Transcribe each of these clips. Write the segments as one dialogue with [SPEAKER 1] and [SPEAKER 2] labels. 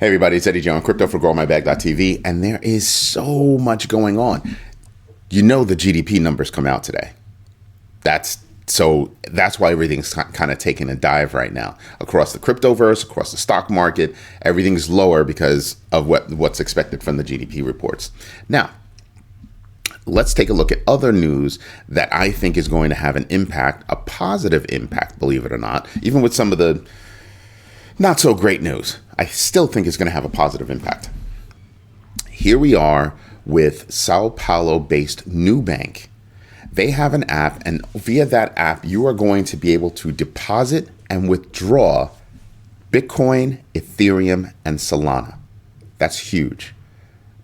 [SPEAKER 1] Hey everybody, it's Eddie Joe on Crypto for GrowMyBag.tv, and there is so much going on. You know the GDP numbers come out today. That's why everything's kind of taking a dive right now. Across the cryptoverse, across the stock market, everything's lower because of what's expected from the GDP reports. Now, let's take a look at other news that I think is going to have an impact, a positive impact, believe it or not, even with some of the not so great news. I still think it's going to have a positive impact. Here we are with São Paulo-based Nubank. They have an app, and via that app, you are going to be able to deposit and withdraw Bitcoin, Ethereum, and Solana. That's huge.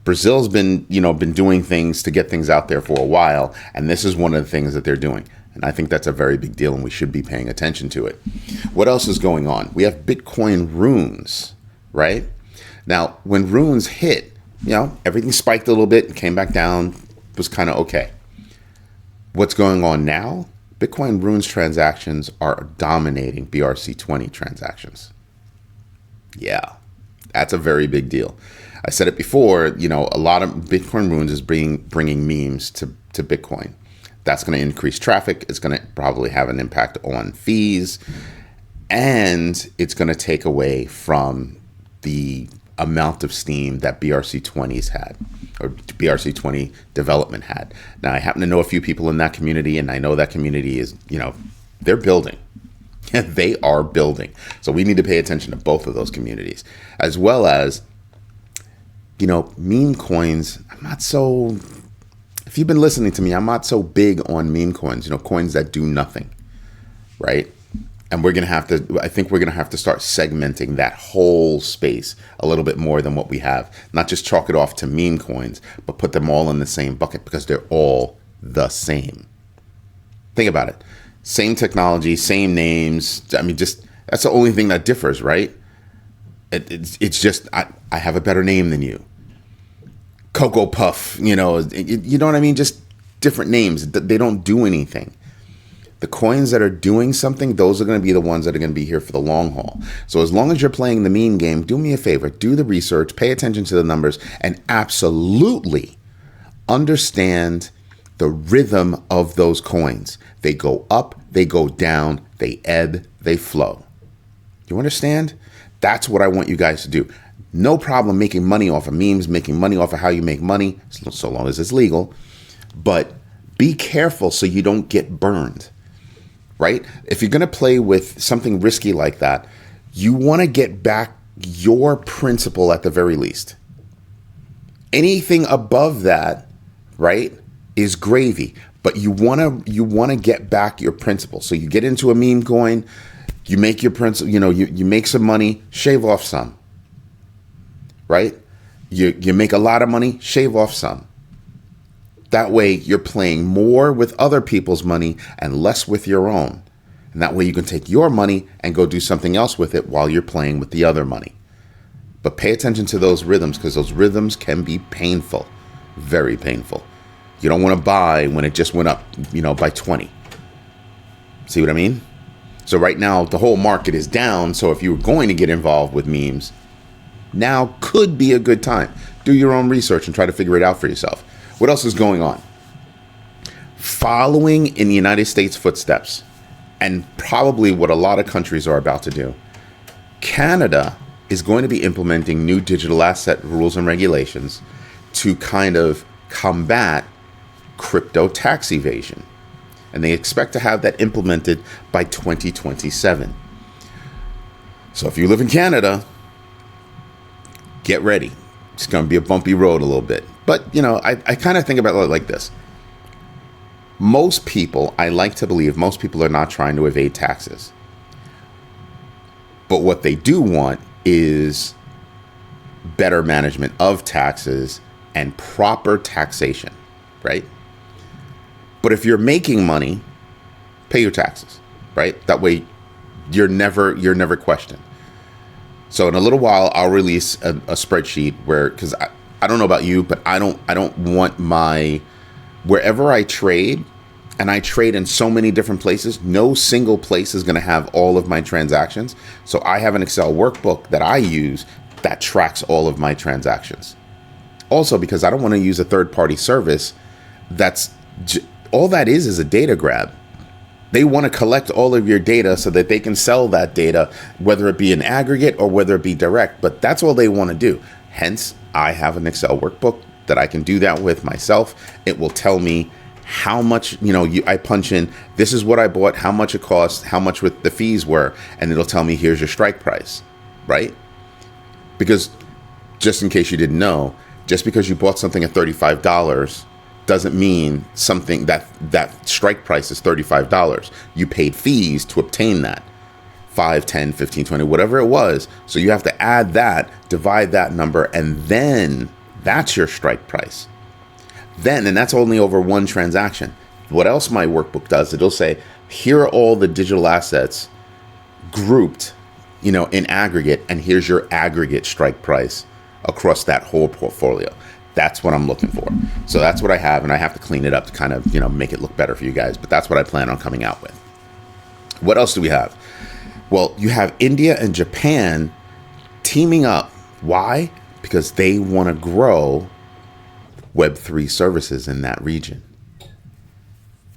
[SPEAKER 1] Brazil's been doing things to get things out there for a while, and this is one of the things that they're doing. And I think that's a very big deal, and we should be paying attention to it. What else is going on? We have Bitcoin runes, right? Now, when runes hit, everything spiked a little bit and came back down, was kind of okay. What's going on now? Bitcoin runes transactions are dominating BRC20 transactions. Yeah, that's a very big deal. I said it before, a lot of Bitcoin runes is bringing memes to Bitcoin. That's going to increase traffic. It's going to probably have an impact on fees, and it's going to take away from the amount of steam that BRC20s had, or BRC20 development had. Now, I happen to know a few people in that community, and I know that community is, they're building. They are building. So we need to pay attention to both of those communities, as well as, meme coins. If you've been listening to me, I'm not so big on meme coins, coins that do nothing, right? And I think we're going to have to start segmenting that whole space a little bit more than what we have. Not just chalk it off to meme coins, but put them all in the same bucket because they're all the same. Think about it. Same technology, same names. That's the only thing that differs, right? It's just, I have a better name than you. Cocoa Puff, you know what I mean? Just different names. They don't do anything. The coins that are doing something, those are going to be the ones that are going to be here for the long haul. So as long as you're playing the meme game, do me a favor, do the research, pay attention to the numbers, and absolutely understand the rhythm of those coins. They go up, they go down, they ebb, they flow. You understand? That's what I want you guys to do. No problem making money off of memes, making money off of how you make money, so long as it's legal. But be careful so you don't get burned, right? If you're going to play with something risky like that, you want to get back your principal at the very least. Anything above that, right, is gravy. But you want to get back your principal. So you get into a meme coin, you make your principal, you make some money, shave off some. Right? You make a lot of money, shave off some. That way you're playing more with other people's money and less with your own. And that way you can take your money and go do something else with it while you're playing with the other money. But pay attention to those rhythms because those rhythms can be painful, very painful. You don't want to buy when it just went up, by 20. See what I mean? So right now the whole market is down. So if you were going to get involved with memes, now could be a good time. Do your own research and try to figure it out for yourself. What else is going on? Following in the United States footsteps, and probably what a lot of countries are about to do, Canada is going to be implementing new digital asset rules and regulations to kind of combat crypto tax evasion. And they expect to have that implemented by 2027. So if you live in Canada, get ready. It's going to be a bumpy road a little bit. But, I kind of think about it like this. Most people, I like to believe, most people are not trying to evade taxes. But what they do want is better management of taxes and proper taxation, right? But if you're making money, pay your taxes, right? That way you're never questioned. So in a little while, I'll release a spreadsheet because I don't know about you, but I don't want wherever I trade, and I trade in so many different places, no single place is going to have all of my transactions. So I have an Excel workbook that I use that tracks all of my transactions. Also, because I don't want to use a third-party service all that is a data grab. They want to collect all of your data so that they can sell that data, whether it be in aggregate or whether it be direct, but that's all they want to do. Hence, I have an Excel workbook that I can do that with myself. It will tell me how much, I punch in, this is what I bought, how much it cost, how much the fees were, and it'll tell me, here's your strike price, right? Because just in case you didn't know, just because you bought something at $35 doesn't mean something that strike price is $35. You paid fees to obtain that. 5, 10, 15, 20, whatever it was. So you have to add that, divide that number, and then that's your strike price. And that's only over one transaction. What else my workbook does, it'll say, here are all the digital assets grouped, in aggregate, and here's your aggregate strike price across that whole portfolio. That's what I'm looking for. So that's what I have, and I have to clean it up to kind of, make it look better for you guys, but that's what I plan on coming out with. What else do we have? Well, you have India and Japan teaming up. Why? Because they want to grow Web3 services in that region.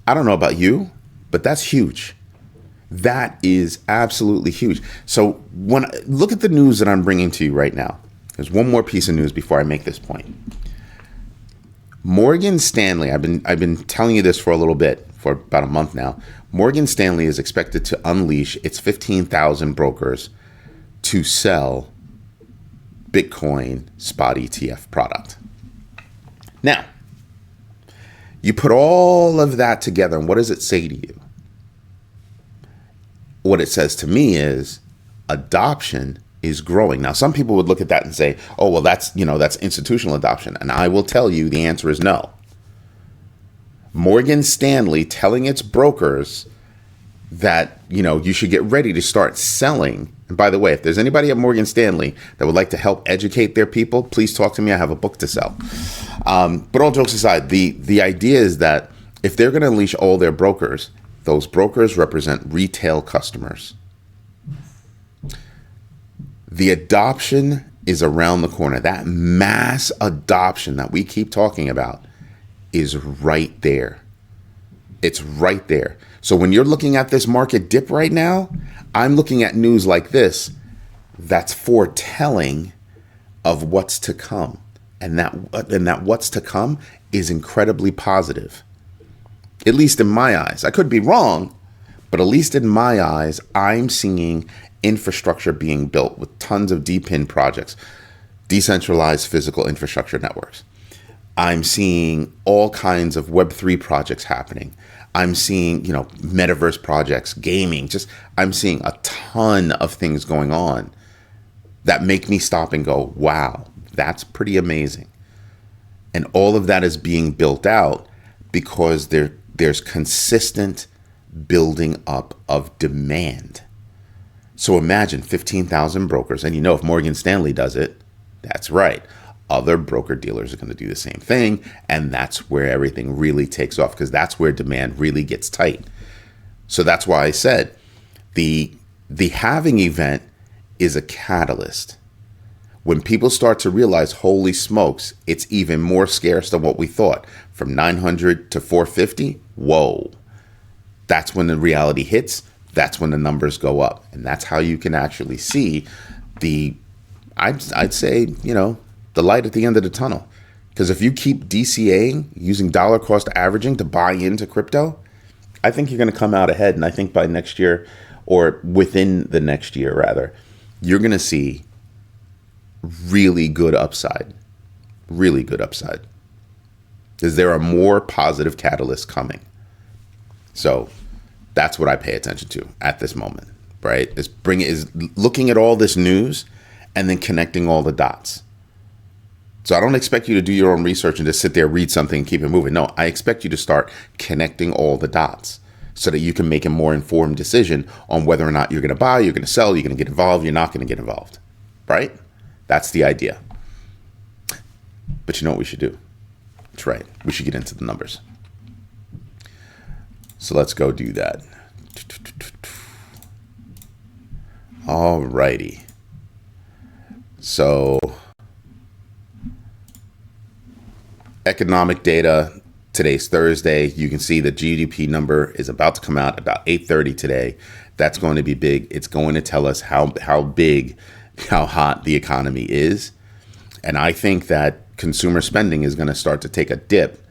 [SPEAKER 1] I don't know about you, but that's huge. That is absolutely huge. So look at the news that I'm bringing to you right now. There's one more piece of news before I make this point. Morgan Stanley, I've been telling you this for a little bit, for about a month now. Morgan Stanley is expected to unleash its 15,000 brokers to sell Bitcoin spot ETF product. Now, you put all of that together, and what does it say to you? What it says to me is adoption is growing. Now, some people would look at that and say, oh, well, that's institutional adoption. And I will tell you the answer is no. Morgan Stanley telling its brokers that, you should get ready to start selling. And by the way, if there's anybody at Morgan Stanley that would like to help educate their people, please talk to me. I have a book to sell. But all jokes aside, the idea is that if they're going to unleash all their brokers, those brokers represent retail customers. The adoption is around the corner. That mass adoption that we keep talking about is right there. It's right there. So when you're looking at this market dip right now, I'm looking at news like this that's foretelling of what's to come. And that what's to come is incredibly positive. At least in my eyes. I could be wrong, but at least in my eyes, I'm seeing infrastructure being built with tons of DPIN projects, decentralized physical infrastructure networks. I'm seeing all kinds of Web3 projects happening. I'm seeing, metaverse projects, gaming, I'm seeing a ton of things going on that make me stop and go, wow, that's pretty amazing. And all of that is being built out because there's consistent building up of demand. So imagine 15,000 brokers, and if Morgan Stanley does it, that's right. Other broker dealers are going to do the same thing, and that's where everything really takes off because that's where demand really gets tight. So that's why I said the halving event is a catalyst. When people start to realize, holy smokes, it's even more scarce than what we thought. From 900 to 450, whoa. That's when the reality hits. That's when the numbers go up. And that's how you can actually see I'd say, the light at the end of the tunnel. Because if you keep DCAing, using dollar cost averaging to buy into crypto, I think you're going to come out ahead. And I think by next year, or within the next year rather, you're going to see really good upside. Really good upside. Because there are more positive catalysts coming. So that's what I pay attention to at this moment, right? Is looking at all this news and then connecting all the dots. So I don't expect you to do your own research and just sit there, read something, and keep it moving. No, I expect you to start connecting all the dots so that you can make a more informed decision on whether or not you're going to buy, you're going to sell, you're going to get involved, you're not going to get involved, right? That's the idea. But you know what we should do? That's right. We should get into the numbers. So let's go do that. All righty. So economic data, today's Thursday. You can see the GDP number is about to come out about 8:30 today. That's going to be big. It's going to tell us how big, how hot the economy is. And I think that consumer spending is going to start to take a dip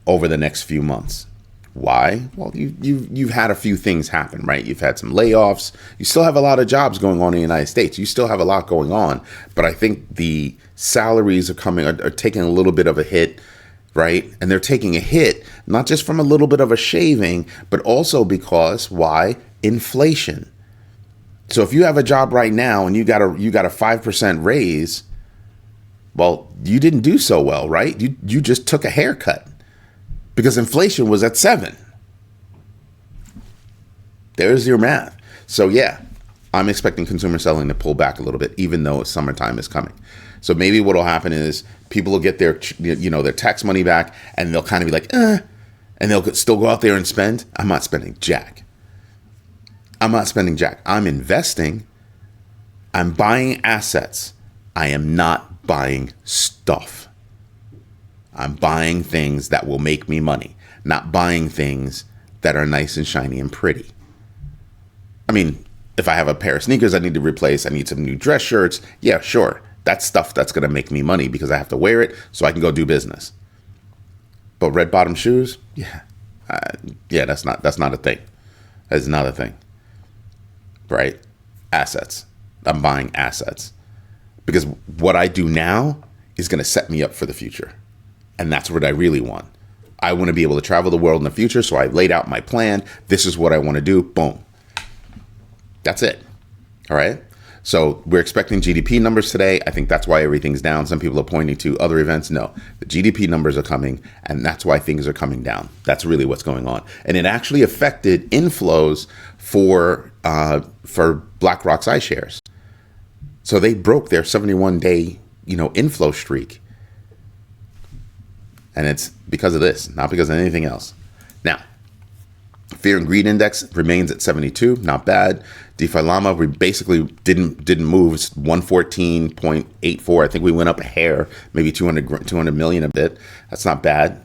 [SPEAKER 1] over the next few months. Why? Well, you've had a few things happen, right? You've had some layoffs. You still have a lot of jobs going on in the United States. You still have a lot going on. But I think the salaries are taking a little bit of a hit, right? And they're taking a hit, not just from a little bit of a shaving, but also because, why? Inflation. So if you have a job right now and you got a 5% raise, well, you didn't do so well, right? You just took a haircut. Because inflation was at 7. There's your math. So yeah, I'm expecting consumer selling to pull back a little bit, even though summertime is coming. So maybe what'll happen is people will get their tax money back, and they'll kind of be like, and they'll still go out there and spend. I'm not spending jack. I'm investing. I'm buying assets. I am not buying stuff. I'm buying things that will make me money, not buying things that are nice and shiny and pretty. I mean, if I have a pair of sneakers I need to replace, I need some new dress shirts. Yeah, sure. That's stuff that's going to make me money because I have to wear it so I can go do business. But red bottom shoes? Yeah. That's not a thing. That's not a thing. Right? Assets. I'm buying assets. Because what I do now is going to set me up for the future. And that's what I really want. I want to be able to travel the world in the future. So I laid out my plan. This is what I want to do. Boom. That's it. All right. So we're expecting GDP numbers today. I think that's why everything's down. Some people are pointing to other events. No, the GDP numbers are coming, and that's why things are coming down. That's really what's going on. And it actually affected inflows for BlackRock's iShares. So they broke their 71-day, inflow streak. And it's because of this, not because of anything else. Now, Fear and Greed Index remains at 72, not bad. DeFi Llama, we basically didn't move. It's 114.84. I think we went up a hair, maybe 200 million a bit. That's not bad.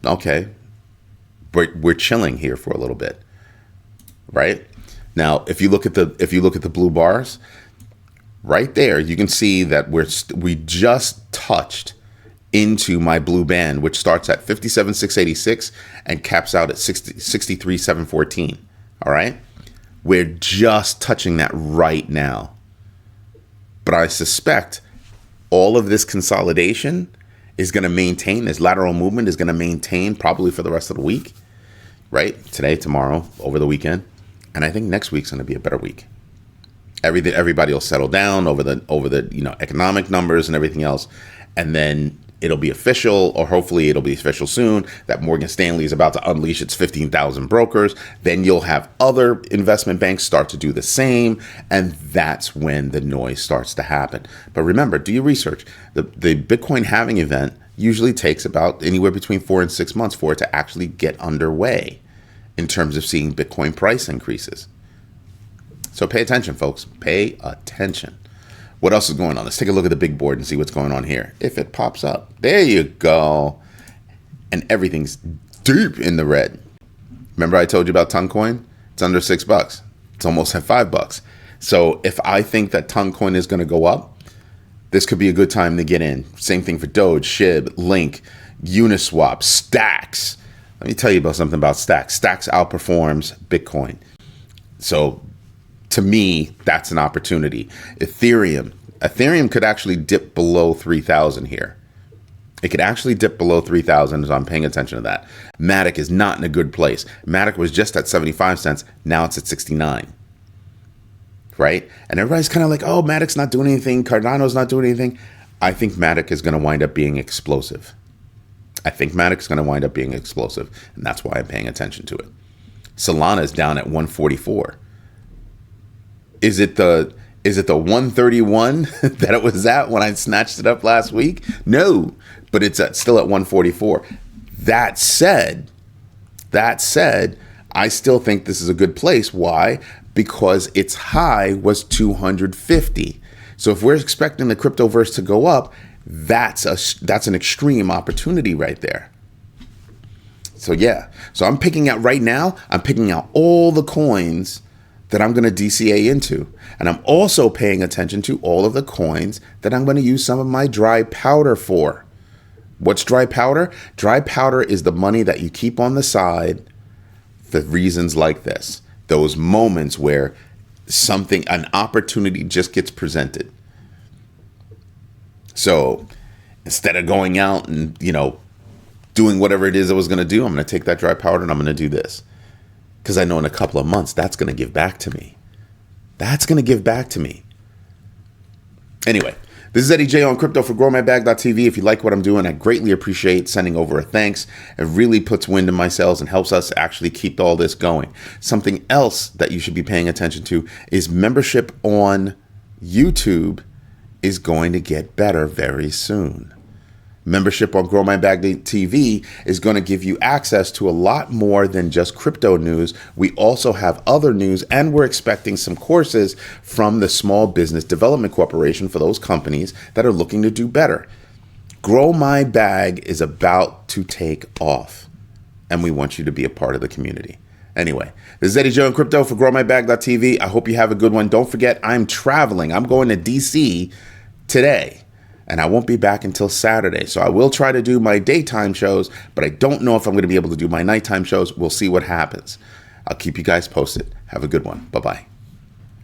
[SPEAKER 1] Okay, we're chilling here for a little bit, right? Now, if you look at the blue bars, right there, you can see that we just touched into my blue band, which starts at 57,686 and caps out at 63,714. All right. We're just touching that right now. But I suspect all of this consolidation is going to maintain, this lateral movement is going to maintain probably for the rest of the week, right? Today, tomorrow, over the weekend. And I think next week's going to be a better week. Everybody will settle down over the economic numbers and everything else. And then it'll be official, or hopefully it'll be official soon, that Morgan Stanley is about to unleash its 15,000 brokers. Then you'll have other investment banks start to do the same. And that's when the noise starts to happen. But remember, do your research. The Bitcoin halving event usually takes about anywhere between 4 and 6 months for it to actually get underway in terms of seeing Bitcoin price increases. So pay attention, folks. Pay attention. What else is going on? Let's take a look at the big board and see what's going on here. If it pops up, there you go. And everything's deep in the red. Remember I told you about Toncoin? It's under $6. It's almost at $5. So if I think that Toncoin is going to go up, this could be a good time to get in. Same thing for Doge, SHIB, Link, Uniswap, Stacks. Let me tell you about something about Stacks. Stacks outperforms Bitcoin. So to me, that's an opportunity. Ethereum could actually dip below 3,000 here. It could actually dip below 3,000, so I'm paying attention to that. Matic is not in a good place. Matic was just at 75 cents. Now it's at 69. Right? And everybody's kind of like, oh, Matic's not doing anything. Cardano's not doing anything. I think Matic is going to wind up being explosive. And that's why I'm paying attention to it. Solana is down at 144. Is it the 131 that it was at when I snatched it up last week? No, but it's still at 144. That said, I still think this is a good place. Why? Because its high was 250. So if we're expecting the cryptoverse to go up, that's an extreme opportunity right there. So yeah, so I'm picking out right now, I'm picking out all the coins that I'm going to DCA into. And I'm also paying attention to all of the coins that I'm going to use some of my dry powder for. What's dry powder? Dry powder is the money that you keep on the side for reasons like this. Those moments where an opportunity just gets presented. So instead of going out and, doing whatever it is I was going to do, I'm going to take that dry powder and I'm going to do this. Because I know in a couple of months, that's going to give back to me. That's going to give back to me. Anyway, this is Eddie J on crypto for growmybag.tv. If you like what I'm doing, I greatly appreciate sending over a thanks. It really puts wind in my sails and helps us actually keep all this going. Something else that you should be paying attention to is membership on YouTube is going to get better very soon. Membership on growmybag.tv is going to give you access to a lot more than just crypto news. We also have other news, and we're expecting some courses from the Small Business Development Corporation for those companies that are looking to do better. Grow My Bag is about to take off, and we want you to be a part of the community. Anyway, this is Eddie Joe on crypto for growmybag.tv. I hope you have a good one. Don't forget, I'm traveling. I'm going to DC today. And I won't be back until Saturday. So I will try to do my daytime shows, but I don't know if I'm going to be able to do my nighttime shows. We'll see what happens. I'll keep you guys posted. Have a good one. Bye-bye.